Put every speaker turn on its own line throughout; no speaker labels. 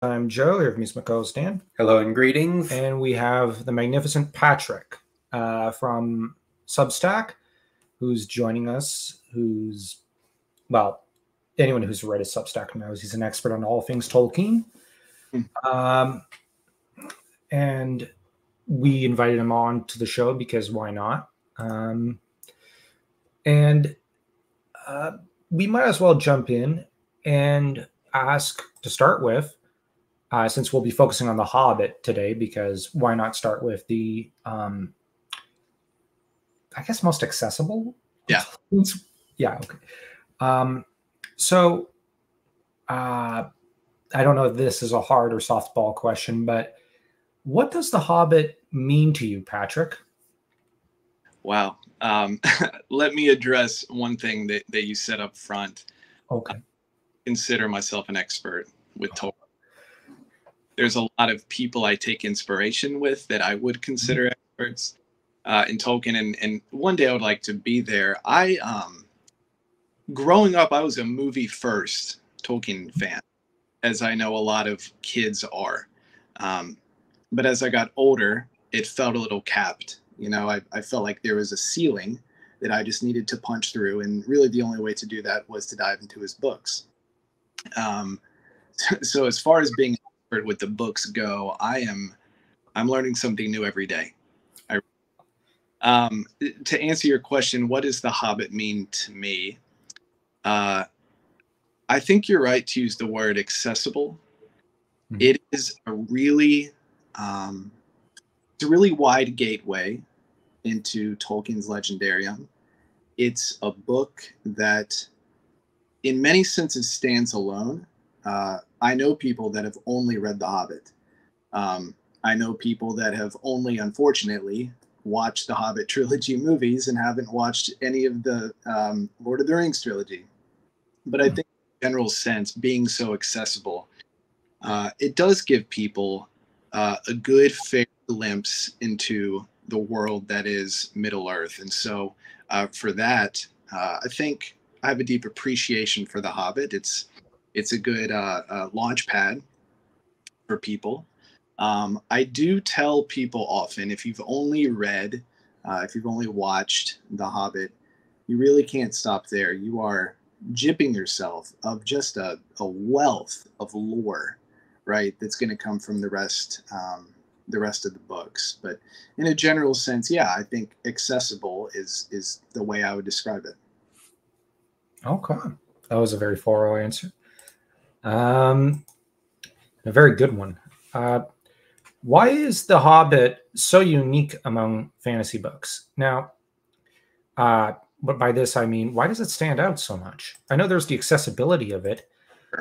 I'm Joe, here with me is my co-host Dan.
Hello and greetings.
And we have the magnificent Patrick from Substack, who's joining us, well, anyone who's read his Substack knows he's an expert on all things Tolkien. And we invited him on to the show because why not? We might as well jump in and ask to start with, since we'll be focusing on the Hobbit today, because why not start with the, I guess, most accessible?
Yeah.
Yeah. Okay. So I don't know if this is a hard or softball question, but what does the Hobbit mean to you, Patrick?
Wow. Let me address one thing that you said up front.
Okay.
I consider myself an expert with Tolkien. There's a lot of people I take inspiration with that I would consider experts in Tolkien, and one day I would like to be there. Growing up, I was a movie first Tolkien fan, as I know a lot of kids are. But as I got older, it felt a little capped. You know, I felt like there was a ceiling that I just needed to punch through, and really the only way to do that was to dive into his books. So as far as being with the books go, I'm learning something new every day. To answer your question, what does The Hobbit mean to me? I think you're right to use the word accessible. Mm-hmm. It is a really wide gateway into Tolkien's legendarium. It's a book that in many senses stands alone. I know people that have only read The Hobbit. I know people that have only, unfortunately, watched the Hobbit trilogy movies and haven't watched any of the Lord of the Rings trilogy. But I think in general sense, being so accessible, it does give people a good, fair glimpse into the world that is Middle-earth. And so for that, I think I have a deep appreciation for The Hobbit. It's a good launch pad for people. I do tell people often, if you've only read, if you've only watched The Hobbit, you really can't stop there. You are gypping yourself of just a wealth of lore, right? That's going to come from the rest of the books. But in a general sense, yeah, I think accessible is the way I would describe it.
Okay, that was a very thorough answer. A very good one. Why is The Hobbit so unique among fantasy books? Now, but by this I mean, why does it stand out so much? I know there's the accessibility of it,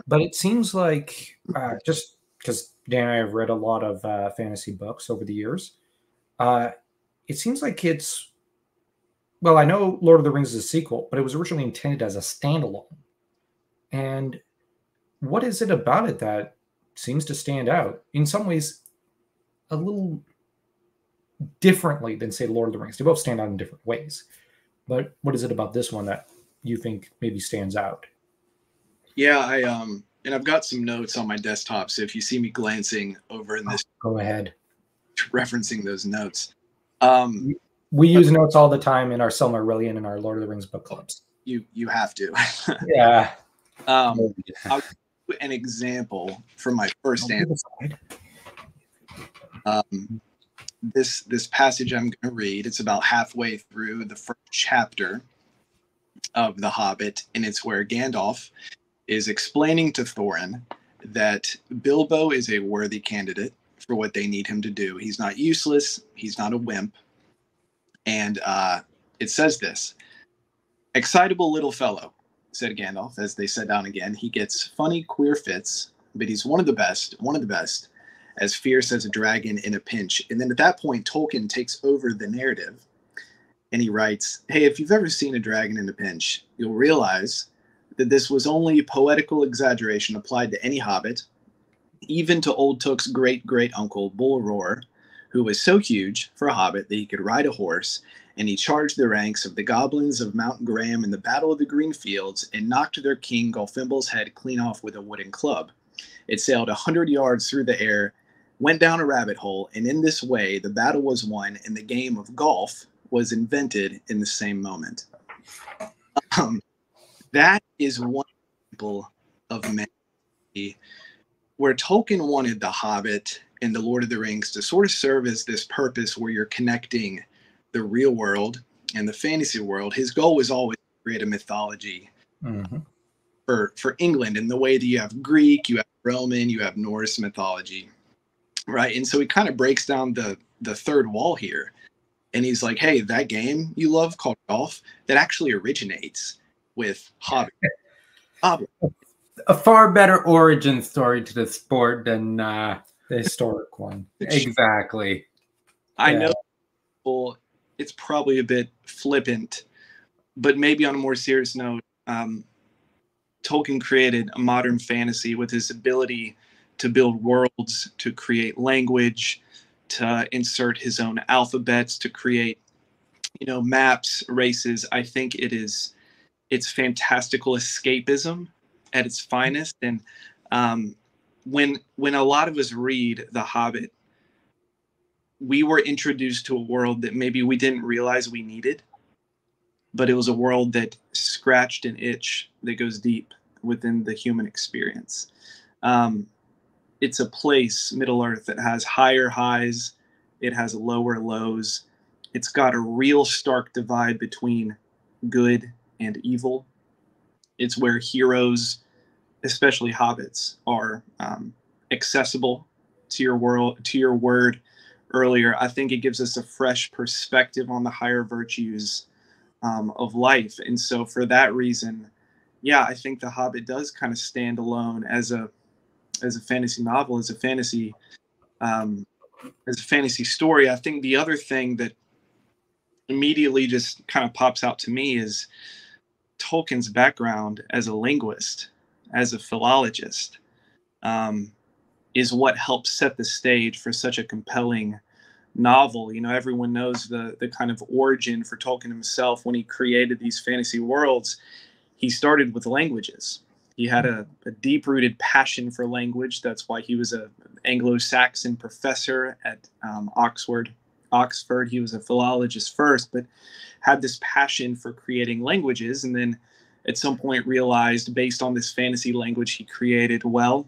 but it seems like just because Dan and I have read a lot of fantasy books over the years, it seems like it's, well, I know Lord of the Rings is a sequel, but it was originally intended as a standalone. And what is it about it that seems to stand out? In some ways, a little differently than, say, Lord of the Rings. They both stand out in different ways. But what is it about this one that you think maybe stands out?
Yeah, and I've got some notes on my desktop, so if you see me glancing over in this,
go ahead.
Referencing those notes.
We use notes all the time in our Silmarillion and our Lord of the Rings book clubs.
You have to.
Yeah.
I'll give you an example from my first answer. This passage I'm going to read, it's about halfway through the first chapter of The Hobbit, and it's where Gandalf is explaining to Thorin that Bilbo is a worthy candidate for what they need him to do. He's not useless. He's not a wimp. And it says this: "Excitable little fellow," said Gandalf as they sat down again. "He gets funny, queer fits, but he's one of the best, as fierce as a dragon in a pinch." And then at that point, Tolkien takes over the narrative and he writes, "Hey, if you've ever seen a dragon in a pinch, you'll realize that this was only poetical exaggeration applied to any hobbit, even to Old Took's great-great-uncle, Bull Roar, who was so huge for a hobbit that he could ride a horse, and he charged the ranks of the goblins of Mount Graham in the Battle of the Green Fields and knocked their king Golfimble's head clean off with a wooden club. It sailed 100 yards through the air, went down a rabbit hole, and in this way, the battle was won and the game of golf was invented in the same moment. That is one example of many where Tolkien wanted The Hobbit and The Lord of the Rings to sort of serve as this purpose where you're connecting the real world and the fantasy world. His goal was always to create a mythology for England, in the way that you have Greek, you have Roman, you have Norse mythology, right? And so he kind of breaks down the third wall here. And he's like, hey, that game you love called golf, that actually originates with Hobbit. Hobbit.
A far better origin story to the sport than
the historic one.
Exactly.
I know it's probably a bit flippant, but maybe on a more serious note, Tolkien created a modern fantasy with his ability to build worlds, to create language, to insert his own alphabets, to create, maps, races. I think it's fantastical escapism at its finest. And when a lot of us read The Hobbit, we were introduced to a world that maybe we didn't realize we needed, but it was a world that scratched an itch that goes deep within the human experience. It's a place, Middle Earth, that has higher highs, it has lower lows. It's got a real stark divide between good and evil. It's where heroes, especially hobbits, are accessible to your world, to your word earlier. I think it gives us a fresh perspective on the higher virtues of life. And so for that reason, yeah, I think The Hobbit does kind of stand alone as a fantasy novel, as a fantasy story. I think the other thing that immediately just kind of pops out to me is Tolkien's background as a linguist, as a philologist, is what helps set the stage for such a compelling novel. Everyone knows the kind of origin for Tolkien himself. When he created these fantasy worlds, he started with languages. He had a deep-rooted passion for language. That's why he was an Anglo-Saxon professor at Oxford. He was a philologist first, but had this passion for creating languages, and then at some point realized, based on this fantasy language he created, well,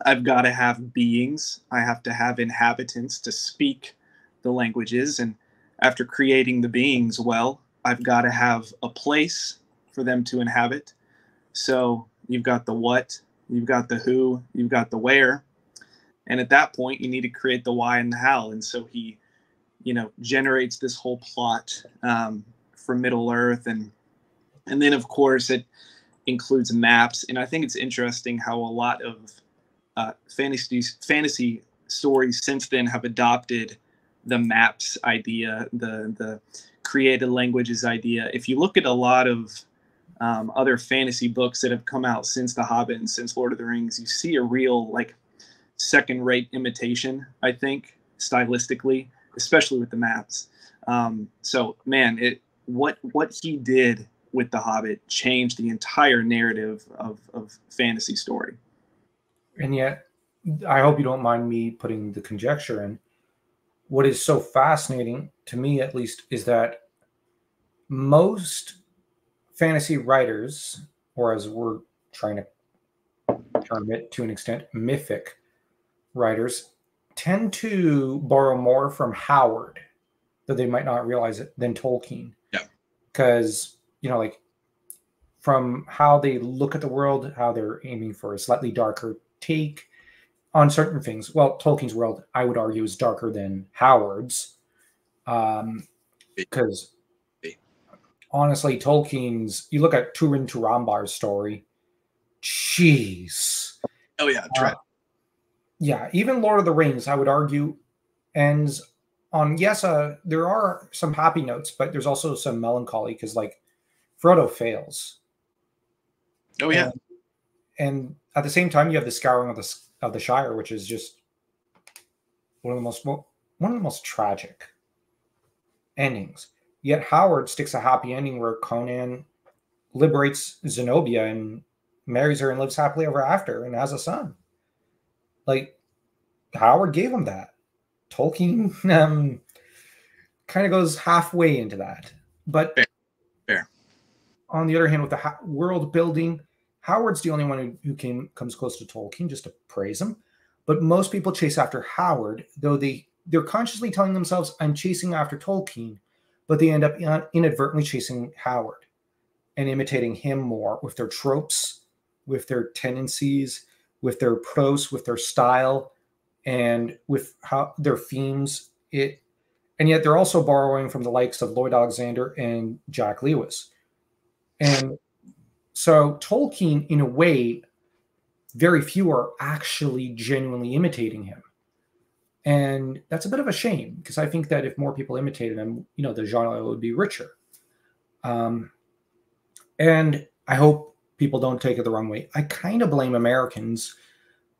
I've got to have beings. I have to have inhabitants to speak the languages. And after creating the beings, well, I've got to have a place for them to inhabit. So you've got the what, you've got the who, you've got the where. And at that point, you need to create the why and the how. And so he, generates this whole plot for Middle Earth. And then, of course, it includes maps. And I think it's interesting how a lot of fantasy stories since then have adopted the maps idea, the created languages idea. If you look at a lot of other fantasy books that have come out since The Hobbit and since Lord of the Rings, you see a real second-rate imitation, I think, stylistically, especially with the maps. So man, what he did with The Hobbit changed the entire narrative of fantasy story.
And yet, I hope you don't mind me putting the conjecture in. What is so fascinating, to me at least, is that most fantasy writers, or as we're trying to term it to an extent, mythic writers, tend to borrow more from Howard, though they might not realize it, than Tolkien.
Yeah.
Because, from how they look at the world, how they're aiming for a slightly darker take on certain things. Well, Tolkien's world, I would argue, is darker than Howard's. Because honestly, Tolkien's, you look at Turin Turambar's story, jeez.
Oh yeah, try.
Yeah, even Lord of the Rings, I would argue, ends on, yes, there are some happy notes, but there's also some melancholy because, Frodo fails.
Oh yeah.
And at the same time, you have the Scouring of the Shire, which is just one of the most tragic endings. Yet Howard sticks a happy ending where Conan liberates Zenobia and marries her and lives happily ever after and has a son. Like, Howard gave him that. Tolkien kind of goes halfway into that. But
Fair.
On the other hand, with the world building, Howard's the only one who comes close to Tolkien, just to praise him. But most people chase after Howard, though they're consciously telling themselves, I'm chasing after Tolkien, but they end up inadvertently chasing Howard and imitating him more with their tropes, with their tendencies, with their prose, with their style, and with how their themes. And yet they're also borrowing from the likes of Lloyd Alexander and Jack Lewis. And so Tolkien, in a way, very few are actually genuinely imitating him. And that's a bit of a shame, because I think that if more people imitated him, the genre would be richer. And I hope people don't take it the wrong way. I kind of blame Americans,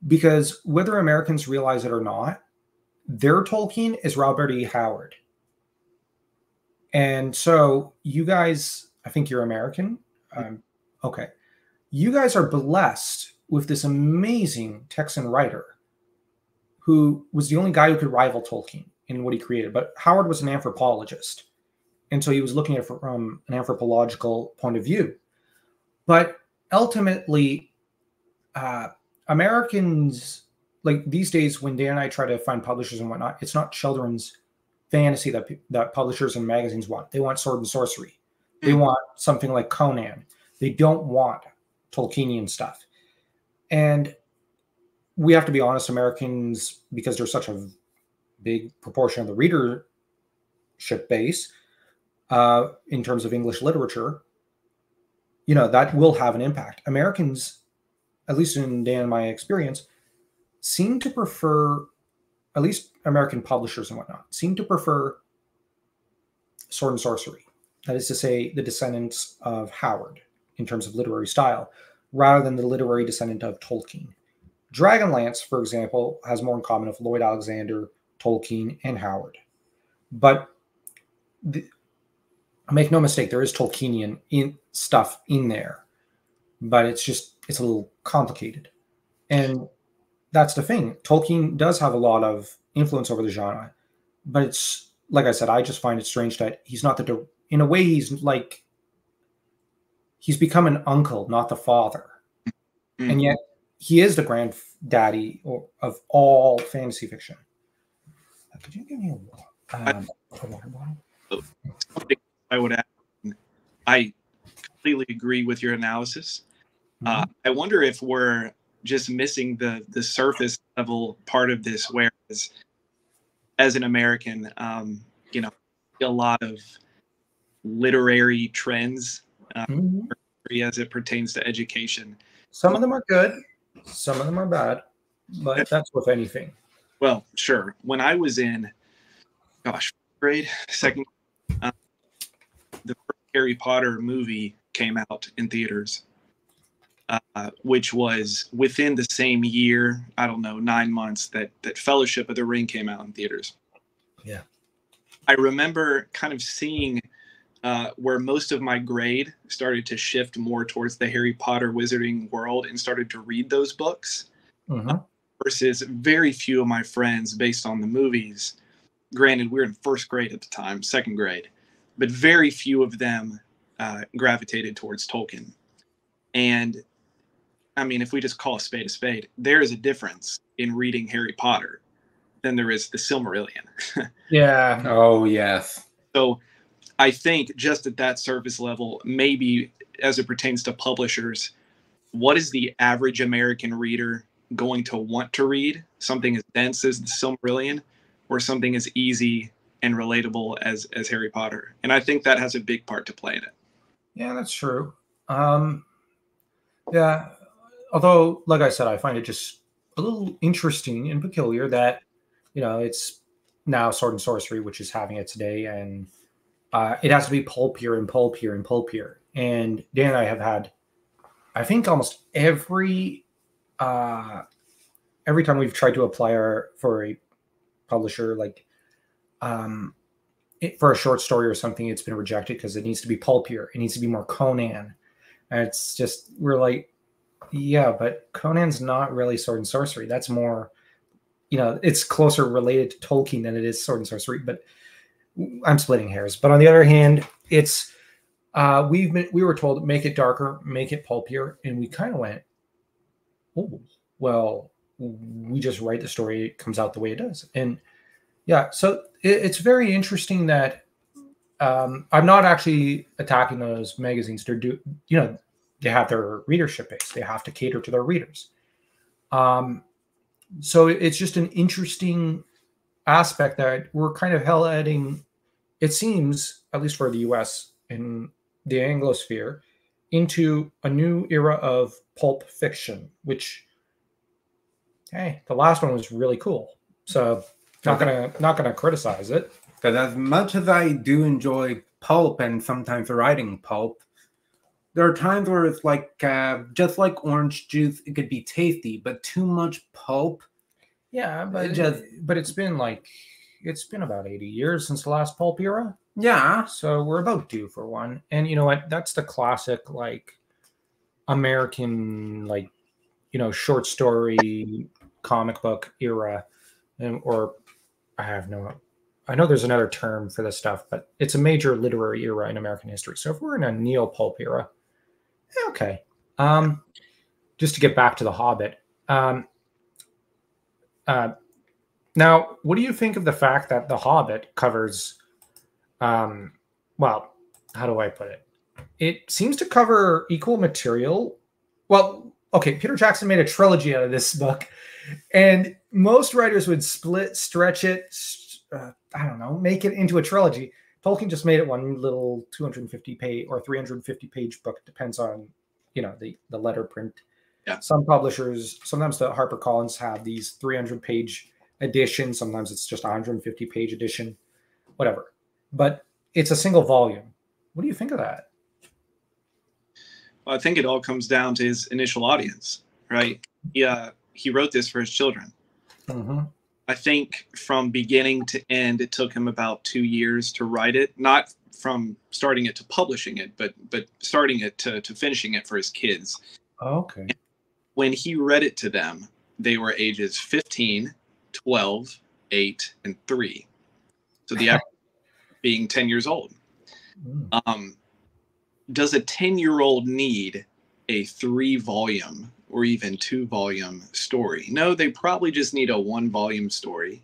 because whether Americans realize it or not, their Tolkien is Robert E. Howard. And so you guys, I think you're American. Okay. You guys are blessed with this amazing Texan writer who was the only guy who could rival Tolkien in what he created. But Howard was an anthropologist. And so he was looking at it from an anthropological point of view. But ultimately, Americans, like these days when Dan and I try to find publishers and whatnot, it's not children's fantasy that publishers and magazines want. They want sword and sorcery. They want something like Conan. They don't want Tolkienian stuff. And we have to be honest, Americans, because they're such a big proportion of the readership base in terms of English literature, that will have an impact. Americans, at least in Dan and my experience, seem to prefer, at least American publishers and whatnot, seem to prefer sword and sorcery. That is to say, the descendants of Howard in terms of literary style, rather than the literary descendant of Tolkien. Dragonlance, for example, has more in common with Lloyd Alexander, Tolkien, and Howard. But make no mistake, there is Tolkienian stuff in there, but it's a little complicated. And that's the thing. Tolkien does have a lot of influence over the genre, but it's, like I said, I just find it strange that he's not in a way, he's become an uncle, not the father. Mm-hmm. And yet he is the granddaddy of all fantasy fiction. Could you give me a water bottle?
Something I would add, I completely agree with your analysis. Mm-hmm. I wonder if we're just missing the surface level part of this, whereas as an American, a lot of literary trends as it pertains to education.
Some of them are good, some of them are bad, but that's with anything.
Well, sure. When I was in, second, the first Harry Potter movie came out in theaters, which was within the same year, 9 months, that Fellowship of the Ring came out in theaters.
Yeah.
I remember kind of seeing where most of my grade started to shift more towards the Harry Potter wizarding world and started to read those books, versus very few of my friends based on the movies. Granted, we were in first grade at the time, second grade, but very few of them gravitated towards Tolkien. And I mean, if we just call a spade, there is a difference in reading Harry Potter than there is the Silmarillion.
Yeah. Oh, yes.
So I think just at that surface level, maybe as it pertains to publishers, what is the average American reader going to want to read? Something as dense as the Silmarillion, or something as easy and relatable as Harry Potter? And I think that has a big part to play in it.
Yeah, that's true. Yeah. Although, like I said, I find it just a little interesting and peculiar that, it's now Sword and Sorcery, which is having it today. And it has to be pulpier and pulpier and pulpier. And Dan and I have had, I think, almost every time we've tried to apply for a publisher, like for a short story or something, it's been rejected because it needs to be pulpier. It needs to be more Conan. And it's just, we're like, Yeah, but Conan's not really sword and sorcery. That's more, it's closer related to Tolkien than it is sword and sorcery. But I'm splitting hairs. But on the other hand, it's we were told make it darker, make it pulpier, and we kind of went, oh, well, we just write the story, it comes out the way it does. And yeah, so it's very interesting that I'm not actually attacking those magazines. They have their readership base. They have to cater to their readers. So it's just an interesting aspect that we're kind of heading, it seems, at least for the US in the Anglosphere, into a new era of pulp fiction, which, hey, the last one was really cool. So not gonna criticize it.
Because as much as I do enjoy pulp and sometimes writing pulp, there are times where it's like, just like orange juice, it could be tasty, but too much pulp.
Yeah, but it's been about 80 years since the last pulp era.
Yeah.
So we're about due for one. And you know what? That's the classic, like, American, like, short story comic book era. Or I know there's another term for this stuff, but it's a major literary era in American history. So if we're in a neo-pulp era, okay. Just to get back to The Hobbit. Now, what do you think of the fact that The Hobbit covers, well, how do I put it? It seems to cover equal material. Well, okay, Peter Jackson made a trilogy out of this book, and most writers would stretch it, I don't know, make it into a trilogy. Tolkien just made it one little 250 page or 350 page book. Depends on, the letter print.
Yeah.
Some publishers, sometimes the HarperCollins have these 300 page editions. Sometimes it's just 150 page edition, whatever. But it's a single volume. What do you think of that?
Well, I think it all comes down to his initial audience, right? Yeah, he wrote this for his children.
Mm-hmm.
I think from beginning to end, it took him about 2 years to write it, not from starting it to publishing it, but starting it to finishing it for his kids.
Okay.
And when he read it to them, they were ages 15, 12, 8, and 3. So the average being 10 years old. Does a 10-year-old need a 3-volume or even 2-volume story? No, they probably just need a 1-volume story.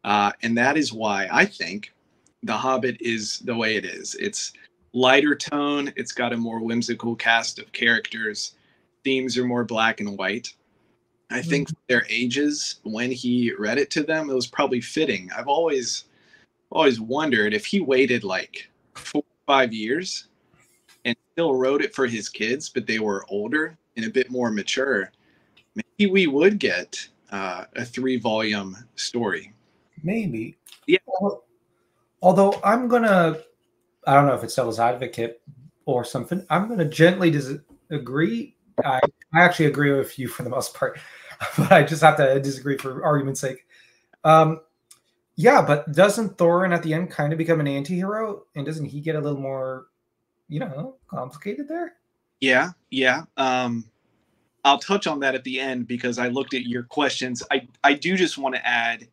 And that is why I think The Hobbit is the way it is. It's lighter tone. It's got a more whimsical cast of characters. Themes are more black and white. I think for their ages, when he read it to them, it was probably fitting. I've always wondered if he waited like 4 or 5 years and still wrote it for his kids, but they were older and a bit more mature, maybe we would get a 3-volume story.
Maybe.
Yeah.
Although I don't know if it's devil's advocate or something. I'm going to gently disagree. I actually agree with you for the most part, but I just have to disagree for argument's sake. Yeah, but doesn't Thorin at the end kind of become an anti-hero? And doesn't he get a little more, complicated there?
Yeah. I'll touch on that at the end because I looked at your questions. I do just want to add,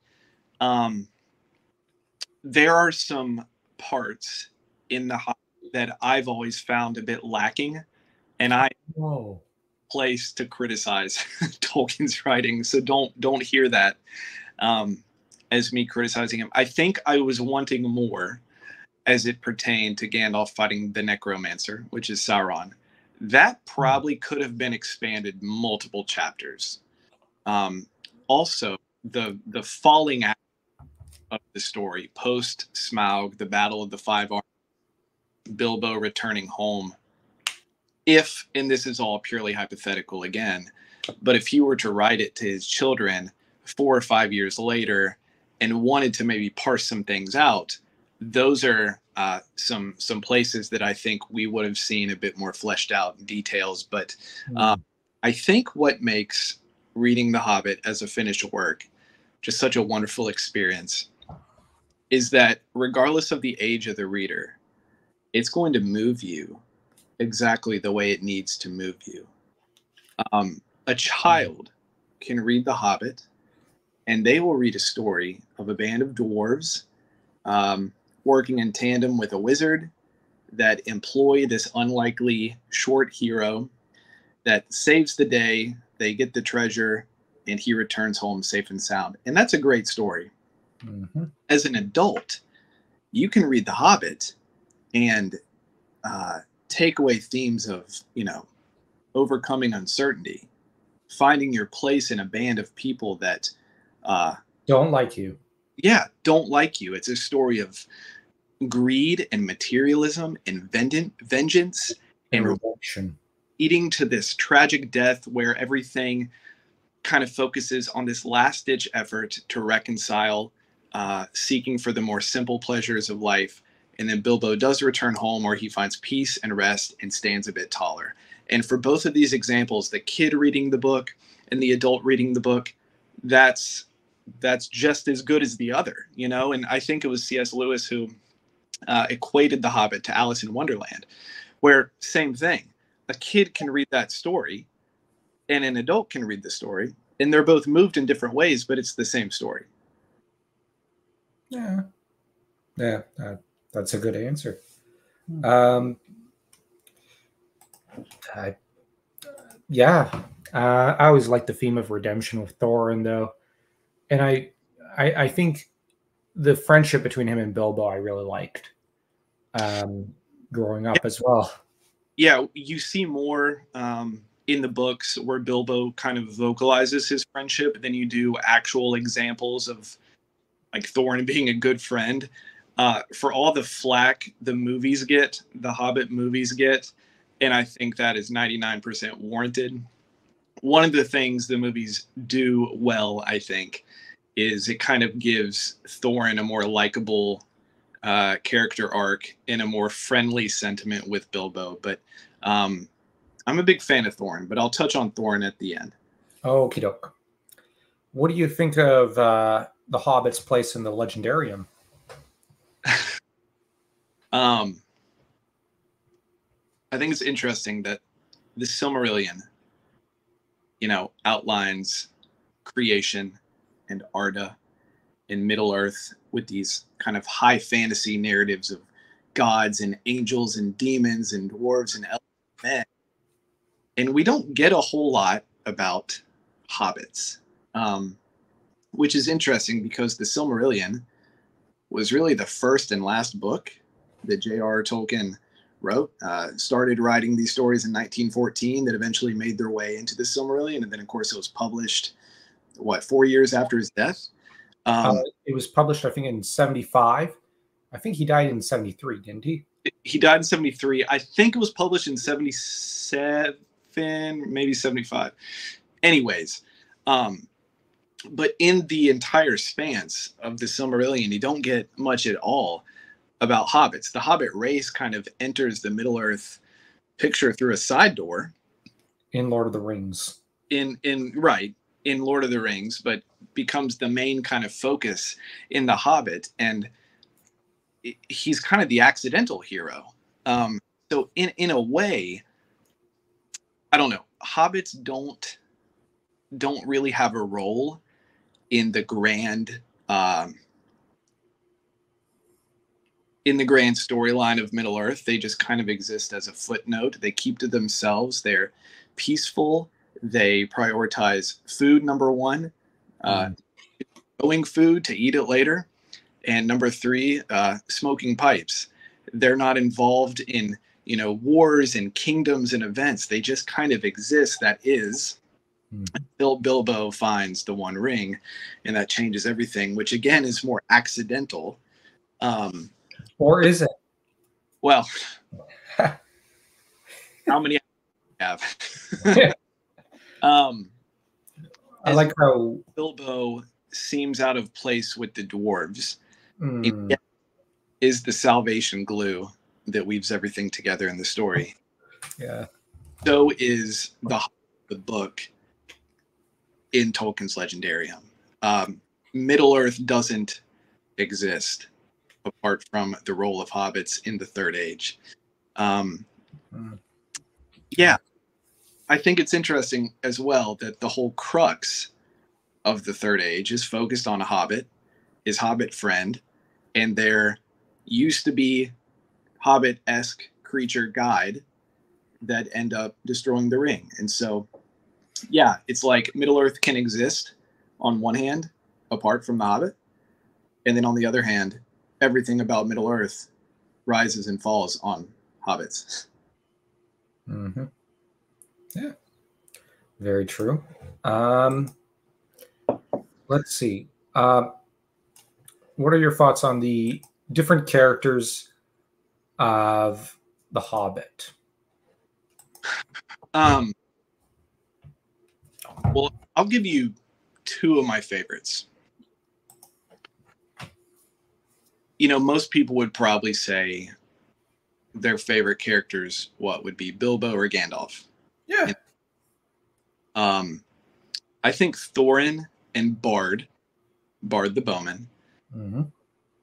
there are some parts in the Hobbit that I've always found a bit lacking, and I place to criticize Tolkien's writing. So don't hear that as me criticizing him. I think I was wanting more as it pertained to Gandalf fighting the Necromancer, which is Sauron. That probably could have been expanded multiple chapters. Also, the falling out of the story post Smaug, the Battle of the Five Armies, Bilbo returning home. If, and this is all purely hypothetical again, but if he were to write it to his children 4 or 5 years later and wanted to maybe parse some things out, those are some places that I think we would have seen a bit more fleshed out details. But I think what makes reading The Hobbit as a finished work just such a wonderful experience is that regardless of the age of the reader, it's going to move you exactly the way it needs to move you. A child can read The Hobbit, and they will read a story of a band of dwarves working in tandem with a wizard that employ this unlikely short hero that saves the day. They get the treasure, and he returns home safe and sound. And that's a great story.
Mm-hmm.
As an adult, you can read The Hobbit and take away themes of, overcoming uncertainty, finding your place in a band of people that
don't like you.
Yeah, don't like you. It's a story of greed and materialism and vengeance and
redemption,
leading to this tragic death where everything kind of focuses on this last-ditch effort to reconcile, seeking for the more simple pleasures of life. And then Bilbo does return home where he finds peace and rest and stands a bit taller. And for both of these examples, the kid reading the book and the adult reading the book, that's just as good as the other, And I think it was C.S. Lewis who equated The Hobbit to Alice in Wonderland, where same thing. A kid can read that story and an adult can read the story, and they're both moved in different ways, but it's the same story.
Yeah, that's a good answer. I always like the theme of redemption with Thorin, though, and I think the friendship between him and Bilbo I really liked growing up as well.
Yeah, you see more in the books where Bilbo kind of vocalizes his friendship than you do actual examples of like Thorin being a good friend. For all the flack the movies get, the Hobbit movies get, and I think that is 99% warranted. One of the things the movies do well, I think, is it kind of gives Thorin a more likable character arc and a more friendly sentiment with Bilbo. But I'm a big fan of Thorin, but I'll touch on Thorin at the end.
Okie doke. What do you think of the Hobbit's place in the Legendarium?
I think it's interesting that the Silmarillion, outlines creation and Arda in Middle-earth with these kind of high fantasy narratives of gods and angels and demons and dwarves and elves and men. And we don't get a whole lot about hobbits, which is interesting because the Silmarillion was really the first and last book that J.R. Tolkien wrote. Started writing these stories in 1914 that eventually made their way into the Silmarillion. And then, of course, it was published, 4 years after his death?
It was published, I think, in 75. I think he died in 73, didn't he?
He died in 73. I think it was published in 77, maybe 75. Anyways, but in the entire span of the Silmarillion, you don't get much at all about hobbits. The Hobbit race kind of enters the Middle-earth picture through a side door.
In Lord of the Rings.
In Lord of the Rings, but becomes the main kind of focus in The Hobbit. And he's kind of the accidental hero. So in a way, I don't know, hobbits don't really have a role in the grand storyline of Middle-earth. They just kind of exist as a footnote. They keep to themselves. They're peaceful. They prioritize food, number one, growing food to eat it later. And number three, smoking pipes. They're not involved in, wars and kingdoms and events. They just kind of exist. That is, until Bilbo finds the One Ring, and that changes everything, which again is more accidental.
Or is it?
Well, how many have?
I like how
Bilbo seems out of place with the dwarves. It is the salvation glue that weaves everything together in the story.
Yeah.
So is the book in Tolkien's Legendarium. Middle-earth doesn't exist apart from the role of hobbits in the Third Age. Yeah. I think it's interesting as well that the whole crux of the Third Age is focused on a hobbit, his hobbit friend, and there used to be hobbit-esque creature guide that end up destroying the ring. And so, yeah, it's like Middle-earth can exist on one hand, apart from the hobbit, and then on the other hand, everything about Middle-earth rises and falls on hobbits.
Mm-hmm. Yeah, very true. Let's see. What are your thoughts on the different characters of The Hobbit?
Well, I'll give you two of my favorites. You know, most people would probably say their favorite characters, what would be Bilbo or Gandalf?
Yeah.
I think Thorin and Bard the Bowman,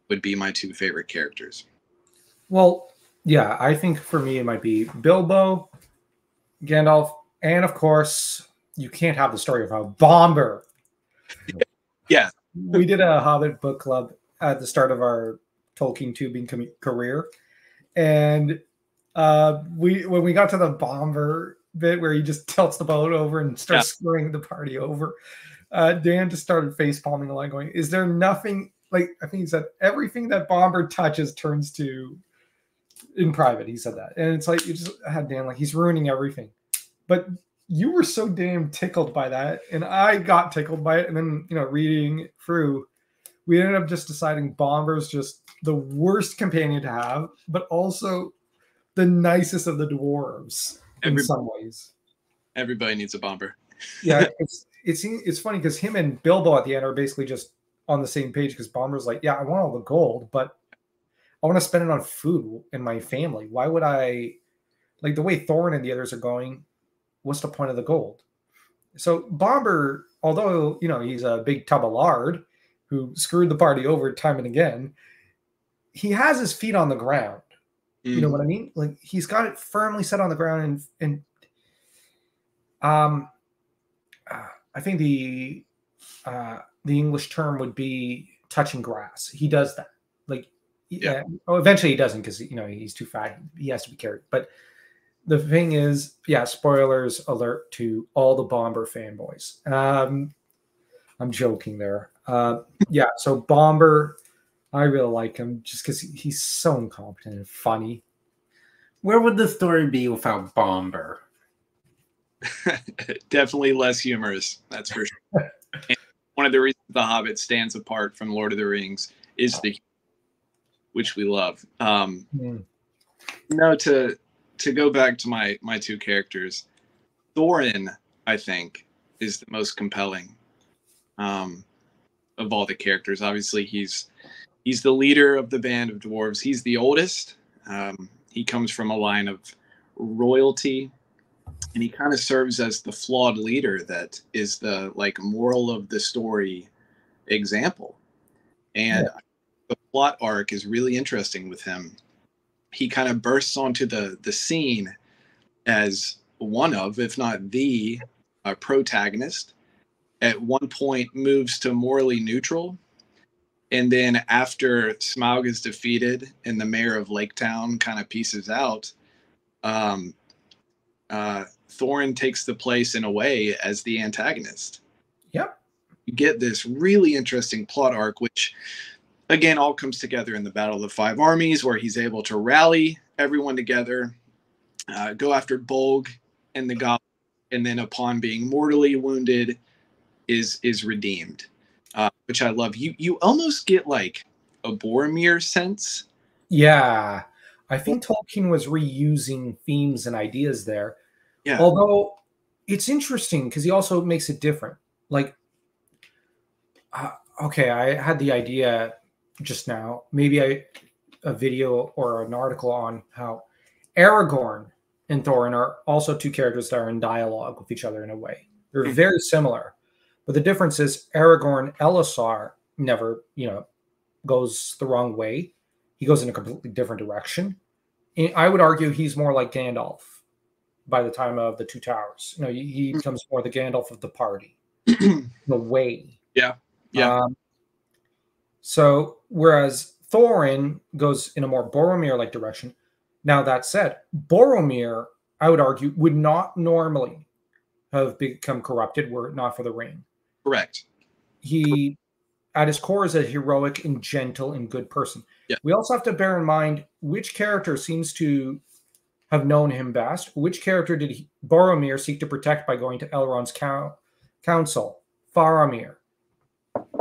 would be my two favorite characters.
Well, yeah, I think for me it might be Bilbo, Gandalf, and of course, you can't have the story of how Bomber.
Yeah.
We did a Hobbit book club at the start of our Tolkien tubing career. And when we got to the Bomber bit where he just tilts the boat over and starts screwing the party over, Dan just started face palming a lot, going, is there nothing, like, I think he said, everything that Bomber touches turns to, in private, he said that. And it's like, you just had Dan, like, he's ruining everything. But you were so damn tickled by that. And I got tickled by it. And then, you know, reading it through, we ended up just deciding Bomber's just the worst companion to have, but also the nicest of the dwarves in some ways.
Everybody needs a Bomber.
Yeah, it's funny because him and Bilbo at the end are basically just on the same page, because Bomber's like, yeah, I want all the gold, but I want to spend it on food and my family. Why would I, like the way Thorin and the others are going, what's the point of the gold? So Bomber, although, you know, he's a big tub of lard who screwed the party over time and again, he has his feet on the ground. You know what I mean? Like, he's got it firmly set on the ground, and I think the English term would be touching grass. He does that. Like, eventually he doesn't, because, you know, he's too fat. He has to be carried. But the thing is, yeah, spoilers alert to all the Bomber fanboys. I'm joking there. Yeah, so Bomber, I really like him just because he's so incompetent and funny.
Where would the story be without Bomber?
Definitely less humorous, that's for sure. And one of the reasons The Hobbit stands apart from Lord of the Rings is the humor, which we love. No, to go back to my two characters, Thorin, I think, is the most compelling of all the characters. Obviously, he's the leader of the band of dwarves. He's the oldest. He comes from a line of royalty, and he kind of serves as the flawed leader that is the, like, moral of the story example. And the plot arc is really interesting with him. He kind of bursts onto the scene as one of, if not the, protagonist. At one point moves to morally neutral. And then after Smaug is defeated and the mayor of Lake Town kind of pieces out, Thorin takes the place in a way as the antagonist.
Yep.
You get this really interesting plot arc, which, again, all comes together in the Battle of the Five Armies, where he's able to rally everyone together, go after Bolg and the Goblin, and then upon being mortally wounded, is redeemed. Which I love. You almost get like a Boromir sense.
Yeah. I think Tolkien was reusing themes and ideas there.
Yeah.
Although it's interesting because he also makes it different. Like, okay, I had the idea just now, maybe a video or an article on how Aragorn and Thorin are also two characters that are in dialogue with each other in a way. They're very similar. But the difference is Aragorn Elisar never, you know, goes the wrong way. He goes in a completely different direction. And I would argue he's more like Gandalf by the time of the Two Towers. You know, he becomes more the Gandalf of the party, the way.
Yeah. Yeah.
So whereas Thorin goes in a more Boromir-like direction. Now that said, Boromir, I would argue, would not normally have become corrupted were it not for the ring.
Correct.
He, at his core, is a heroic and gentle and good person.
Yeah.
We also have to bear in mind which character seems to have known him best. Which character did Boromir seek to protect by going to Elrond's council? Faramir.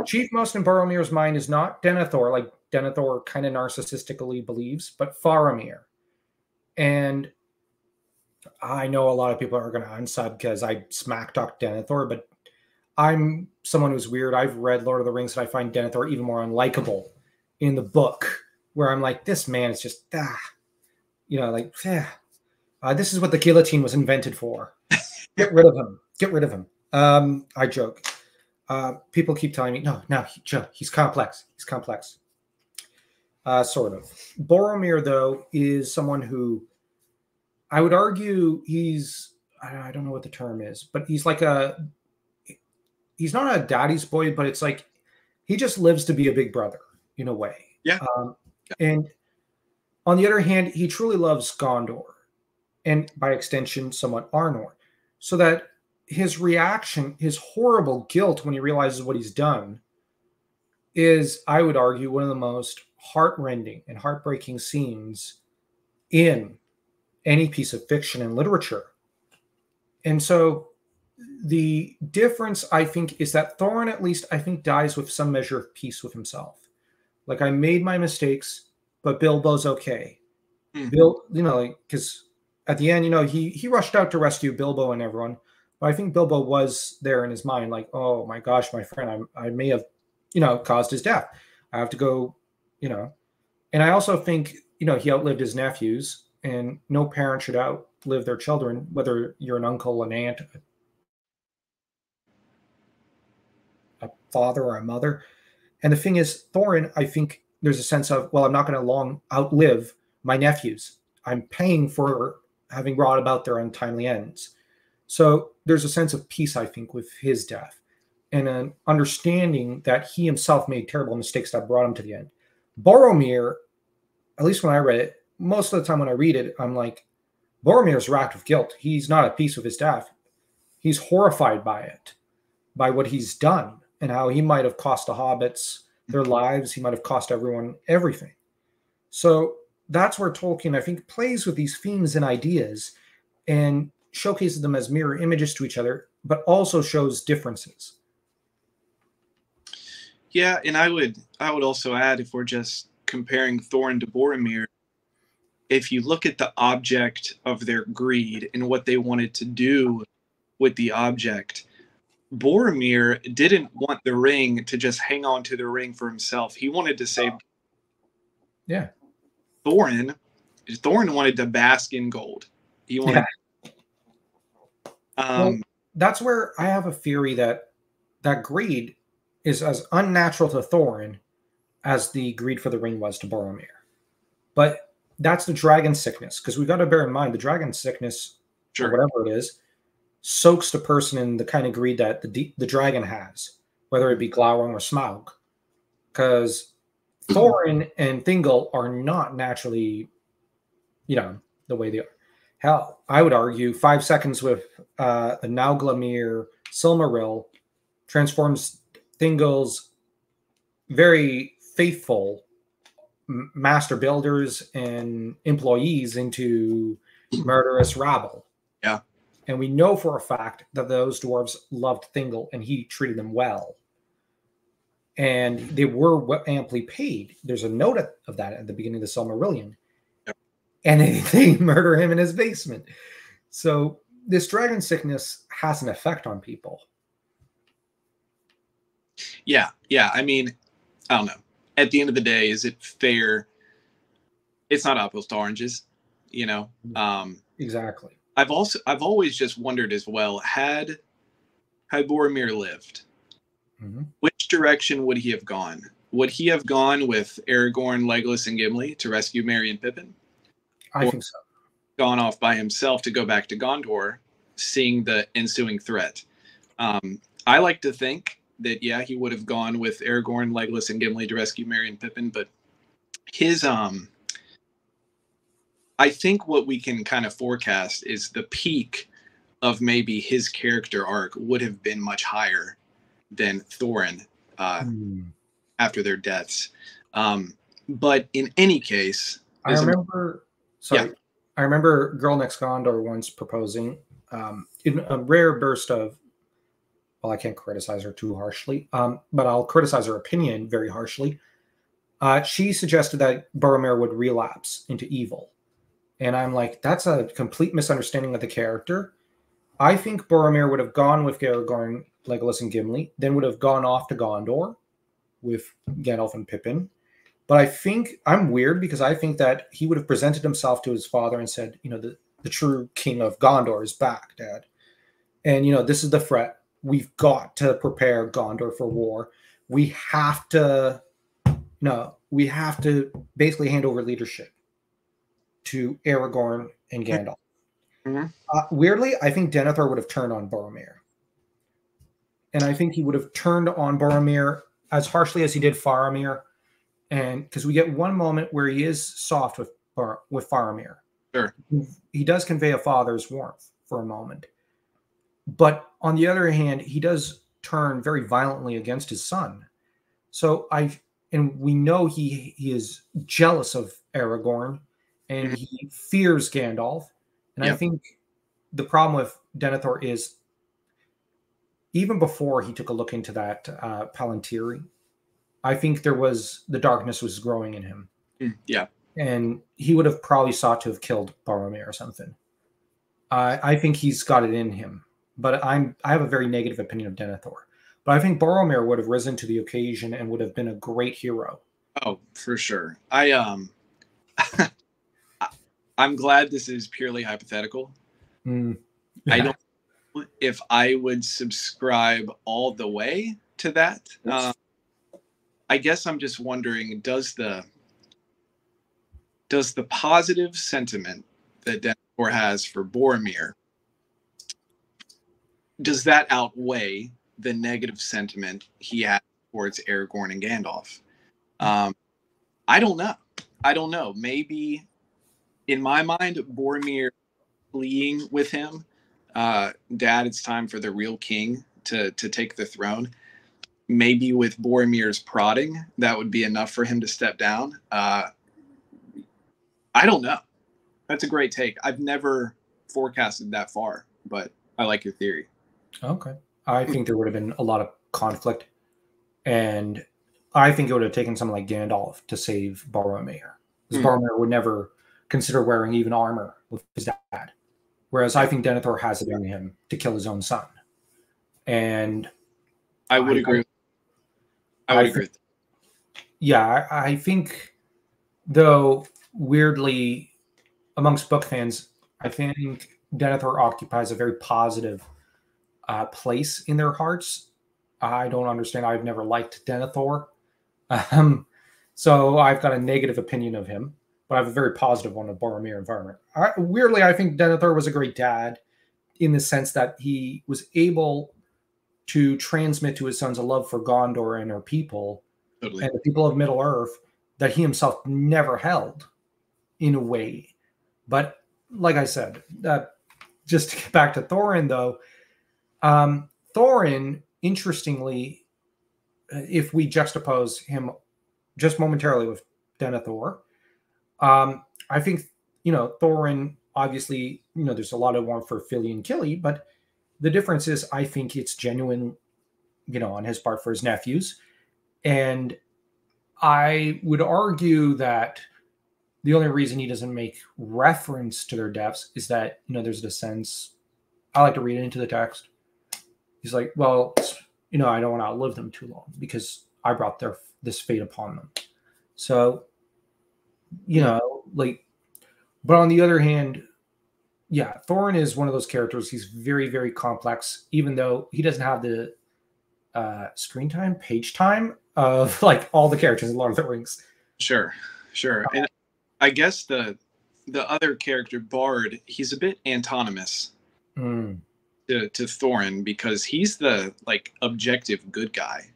Chiefmost in Boromir's mind is not Denethor, like Denethor kind of narcissistically believes, but Faramir. And I know a lot of people are going to unsub because I smack talk Denethor, but I'm someone who's weird. I've read Lord of the Rings and I find Denethor even more unlikable in the book, where I'm like, this man is just, this is what the guillotine was invented for. Get rid of him. Get rid of him. I joke. People keep telling me, no, he's complex. He's complex. Sort of. Boromir, though, is someone who I would argue I don't know what the term is, but he's like he's not a daddy's boy, but it's like he just lives to be a big brother in a way.
Yeah.
And on the other hand, he truly loves Gondor and by extension, somewhat Arnor, so that his reaction, his horrible guilt when he realizes what he's done is, I would argue, one of the most heartrending and heartbreaking scenes in any piece of fiction and literature. And so the difference, I think, is that Thorin, at least, I think, dies with some measure of peace with himself. Like, I made my mistakes, but Bilbo's okay. Bill, because at the end, he rushed out to rescue Bilbo and everyone. But I think Bilbo was there in his mind, like, oh my gosh, my friend, I may have, caused his death. I have to go, And I also think, he outlived his nephews, and no parent should outlive their children, whether you're an uncle, an aunt, a father, or a mother. And the thing is, Thorin, I think there's a sense of, well, I'm not going to long outlive my nephews. I'm paying for having brought about their untimely ends. So there's a sense of peace, I think, with his death, and an understanding that he himself made terrible mistakes that brought him to the end. Boromir, at least when I read it, most of the time when I read it, I'm like, Boromir's racked with guilt. He's not at peace with his death. He's horrified by it, by what he's done, and how he might have cost the hobbits their lives. He might have cost everyone everything. So that's where Tolkien, I think, plays with these themes and ideas and showcases them as mirror images to each other, but also shows differences.
Yeah, and I would also add, if we're just comparing Thorin to Boromir, if you look at the object of their greed and what they wanted to do with the object, Boromir didn't want the ring to just hang on to the ring for himself. He wanted to save.
Yeah.
Thorin wanted to bask in gold. He wanted.
Yeah. Well, that's where I have a theory that greed is as unnatural to Thorin as the greed for the ring was to Boromir. But that's the dragon sickness, because we've got to bear in mind the dragon sickness,
sure,
or whatever it is, soaks the person in the kind of greed that the dragon has, whether it be Glaurung or Smaug. Because Thorin and Thingol are not naturally, the way they are. Hell, I would argue 5 seconds with the Nauglamir Silmaril transforms Thingol's very faithful master builders and employees into murderous rabble.
Yeah.
And we know for a fact that those dwarves loved Thingol and he treated them well. And they were amply paid. There's a note of that at the beginning of the Silmarillion.
Yep.
And they murder him in his basement. So this dragon sickness has an effect on people.
Yeah. I mean, I don't know. At the end of the day, is it fair? It's not apples to oranges,
Exactly.
I've always just wondered as well, had Boromir lived, which direction would he have gone? Would he have gone with Aragorn, Legolas, and Gimli to rescue Merry and Pippin?
I think so.
gone off by himself to go back to Gondor, seeing the ensuing threat. I like to think that, yeah, he would have gone with Aragorn, Legolas, and Gimli to rescue Merry and Pippin, but his I think what we can kind of forecast is the peak of maybe his character arc would have been much higher than Thorin after their deaths. But in any case,
I remember Girl Next Gondor once proposing in a rare burst of, well, I can't criticize her too harshly, but I'll criticize her opinion very harshly. She suggested that Boromir would relapse into evil. And I'm like, that's a complete misunderstanding of the character. I think Boromir would have gone with Aragorn, Legolas, and Gimli, then would have gone off to Gondor with Gandalf and Pippin. But I think I'm weird because I think that he would have presented himself to his father and said, the true king of Gondor is back, Dad. And, this is the threat. We've got to prepare Gondor for war. We have to basically hand over leadership to Aragorn and Gandalf. Mm-hmm. Weirdly, I think Denethor would have turned on Boromir. And I think he would have turned on Boromir as harshly as he did Faramir. And because we get one moment where he is soft with Faramir.
Sure.
He does convey a father's warmth for a moment. But on the other hand, he does turn very violently against his son. So we know he is jealous of Aragorn and he fears Gandalf. And I think the problem with Denethor is even before he took a look into that Palantiri, I think the darkness was growing in him.
Yeah.
And he would have probably sought to have killed Boromir or something. I think he's got it in him. But I have a very negative opinion of Denethor. But I think Boromir would have risen to the occasion and would have been a great hero.
Oh, for sure. I'm glad this is purely hypothetical. Yeah. I don't know if I would subscribe all the way to that. I guess I'm just wondering, does the positive sentiment that Denethor has for Boromir, does that outweigh the negative sentiment he had towards Aragorn and Gandalf? I don't know. Maybe in my mind, Boromir pleading with him, Dad, it's time for the real king to take the throne. Maybe with Boromir's prodding, that would be enough for him to step down. I don't know. That's a great take. I've never forecasted that far, but I like your theory.
Okay. I think there would have been a lot of conflict, and I think it would have taken someone like Gandalf to save Boromir. Because Boromir would never consider wearing even armor with his dad. Whereas I think Denethor has it in him to kill his own son. And
I would agree. I agree.
Yeah, I think, though, weirdly, amongst book fans, I think Denethor occupies a very positive place in their hearts. I don't understand. I've never liked Denethor. So I've got a negative opinion of him, but I have a very positive one of Boromir and Faramir. Weirdly, I think Denethor was a great dad in the sense that he was able to transmit to his sons a love for Gondor and her people, and the people of Middle-earth that he himself never held in a way. But like I said, just to get back to Thorin, though, Thorin, interestingly, if we juxtapose him just momentarily with Denethor, I think, Thorin, obviously, there's a lot of warmth for Fili and Kili, but the difference is I think it's genuine, on his part for his nephews. And I would argue that the only reason he doesn't make reference to their deaths is that, there's the sense, I like to read it into the text. He's like, well, I don't want to outlive them too long because I brought this fate upon them. So, but on the other hand, yeah, Thorin is one of those characters. He's very, very complex, even though he doesn't have the page time of all the characters in Lord of the Rings.
Sure. And I guess the the other character, Bard, he's a bit antonymous
Mm.
to Thorin because he's the like objective good guy.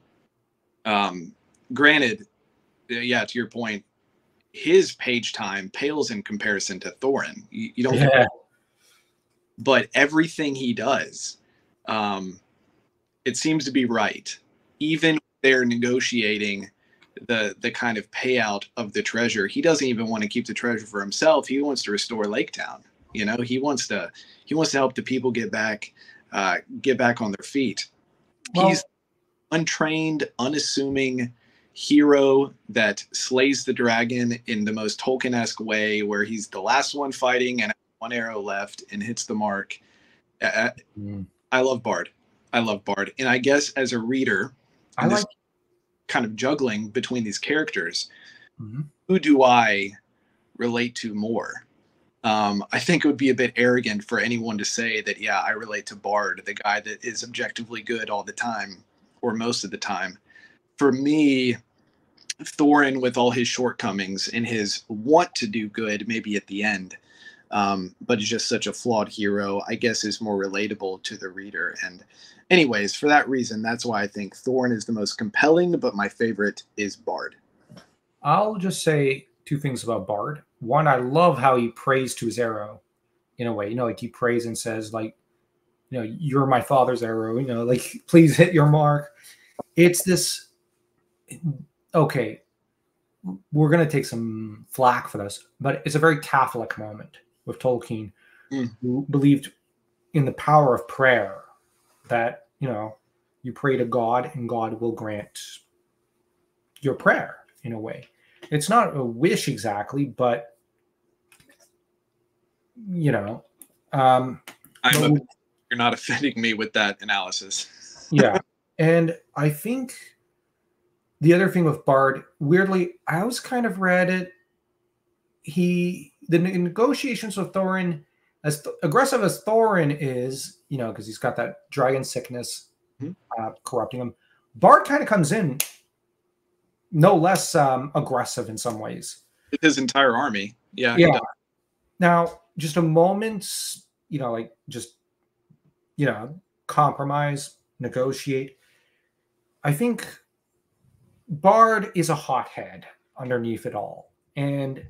Granted, yeah, to your point, his page time pales in comparison to Thorin. You don't
Yeah.
but everything he does, it seems to be right. Even when they're negotiating the kind of payout of the treasure, he doesn't even want to keep the treasure for himself. He wants to restore Lake Town. You know, he wants to help the people get back on their feet.
Well,
He's untrained, unassuming hero that slays the dragon in the most Tolkien-esque way, where he's the last one fighting and one arrow left and hits the mark. I love Bard. And I guess as a reader,
I like
kind of juggling between these characters,
mm-hmm.
who do I relate to more? I think it would be a bit arrogant for anyone to say that, yeah, I relate to Bard, the guy that is objectively good all the time or most of the time. For me, Thorin, with all his shortcomings and his want to do good, maybe at the end, but is just such a flawed hero, I guess is more relatable to the reader. And anyways, for that reason, that's why I think Thorin is the most compelling, but my favorite is Bard.
I'll just say two things about Bard. One, I love how he prays to his arrow in a way, like he prays and says, like, you're my father's arrow, like, please hit your mark. It's this, okay, we're going to take some flack for this, but it's a very Catholic moment with Tolkien, who believed in the power of prayer, that, you pray to God and God will grant your prayer in a way. It's not a wish exactly, but,
you're not offending me with that analysis.
Yeah. And I think the other thing with Bard, weirdly, I always kind of read it. The negotiations with Thorin, as aggressive as Thorin is, because he's got that dragon sickness corrupting him, Bard kind of comes in no less aggressive in some ways.
With his entire army. Yeah.
Yeah. Now, just a moment, compromise, negotiate. I think Bard is a hothead underneath it all. And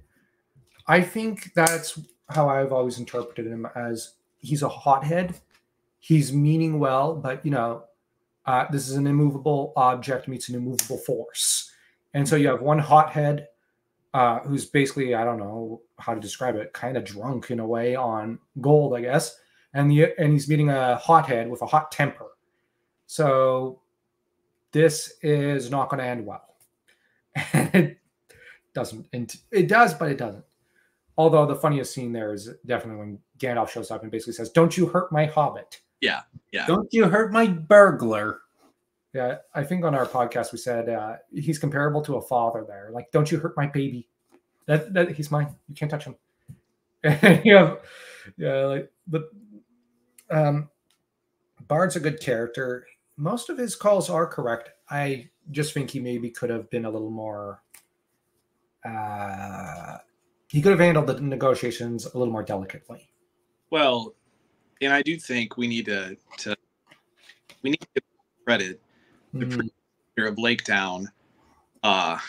I think that's how I've always interpreted him, as he's a hothead. He's meaning well, but, this is an immovable object meets an immovable force. And so you have one hothead who's basically, I don't know how to describe it, kind of drunk in a way on gold, I guess. And he's meeting a hothead with a hot temper. So this is not going to end well. And it doesn't. And it does, but it doesn't. Although the funniest scene there is definitely when Gandalf shows up and basically says, "Don't you hurt my hobbit."
Yeah.
Don't you hurt my burglar.
Yeah, I think on our podcast we said he's comparable to a father there. Like, don't you hurt my baby. That he's mine. You can't touch him. Bard's a good character. Most of his calls are correct. I just think he maybe could have been a little more. He could have handled the negotiations a little more delicately.
Well, and I do think we need to give credit. The premier of Lake Town. There's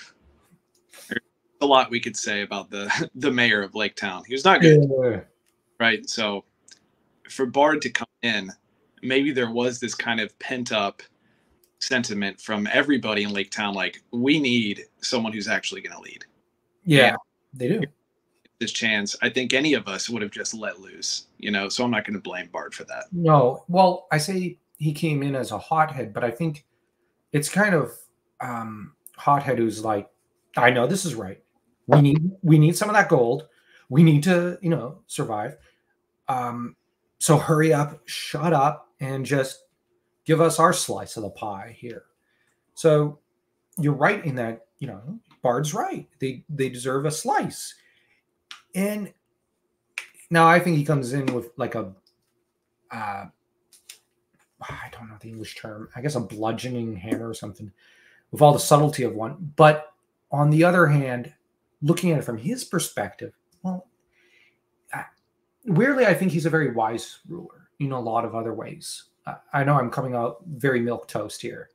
a lot we could say about the mayor of Lake Town. He was not good, right? So for Bard to come in, maybe there was this kind of pent up sentiment from everybody in Lake Town, like, we need someone who's actually going to lead.
Yeah, they do.
This chance, I think any of us would have just let loose, so I'm not going to blame Bard for that.
No, well, I say he came in as a hothead, but I think it's kind of hothead who's like, I know this is right. We need some of that gold. We need to, survive. So hurry up, shut up, and just give us our slice of the pie here. So you're right in that, Bard's right. They deserve a slice. And now I think he comes in with like a, I don't know the English term, I guess a bludgeoning hammer or something, with all the subtlety of one. But on the other hand, looking at it from his perspective, well, weirdly, I think he's a very wise ruler in a lot of other ways. I know I'm coming out very milquetoast here.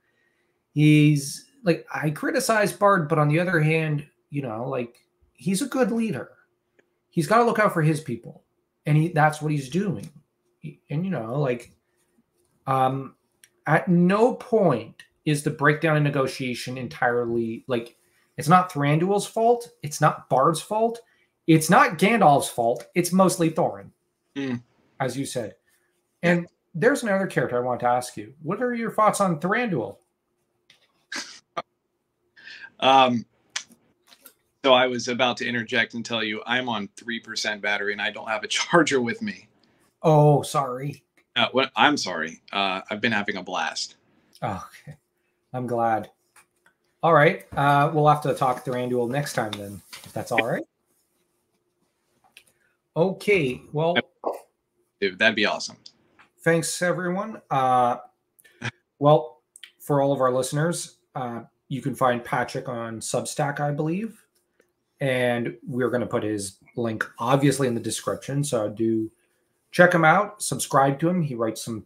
He's like, I criticize Bard, but on the other hand, like, he's a good leader. He's got to look out for his people, and that's what he's doing. And like, at no point is the breakdown in negotiation entirely like, it's not Thranduil's fault. It's not Bard's fault. It's not Gandalf's fault. It's mostly Thorin, as you said. And there's another character I want to ask you. What are your thoughts on Thranduil?
So I was about to interject and tell you I'm on 3% battery and I don't have a charger with me.
Oh, sorry.
I'm sorry. I've been having a blast.
Oh, okay. I'm glad. All right. We'll have to talk Thranduil next time then, if that's all right. Okay. Well,
dude, that'd be awesome.
Thanks, everyone. Well, for all of our listeners, you can find Patrick on Substack, I believe. And we're going to put his link, obviously, in the description. So do check him out. Subscribe to him. He writes some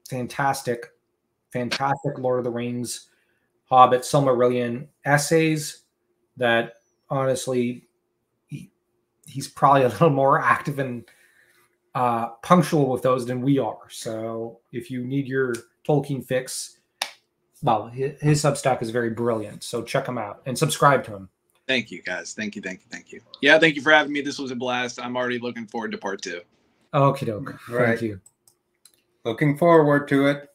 fantastic Lord of the Rings, Hobbit, Silmarillion essays that, honestly, he's probably a little more active and punctual with those than we are. So if you need your Tolkien fix, well, his Substack is very brilliant. So check him out and subscribe to him.
Thank you, guys. Thank you. Yeah, thank you for having me. This was a blast. I'm already looking forward to part 2.
Okie doke.
Right.
Thank you.
Looking forward to it.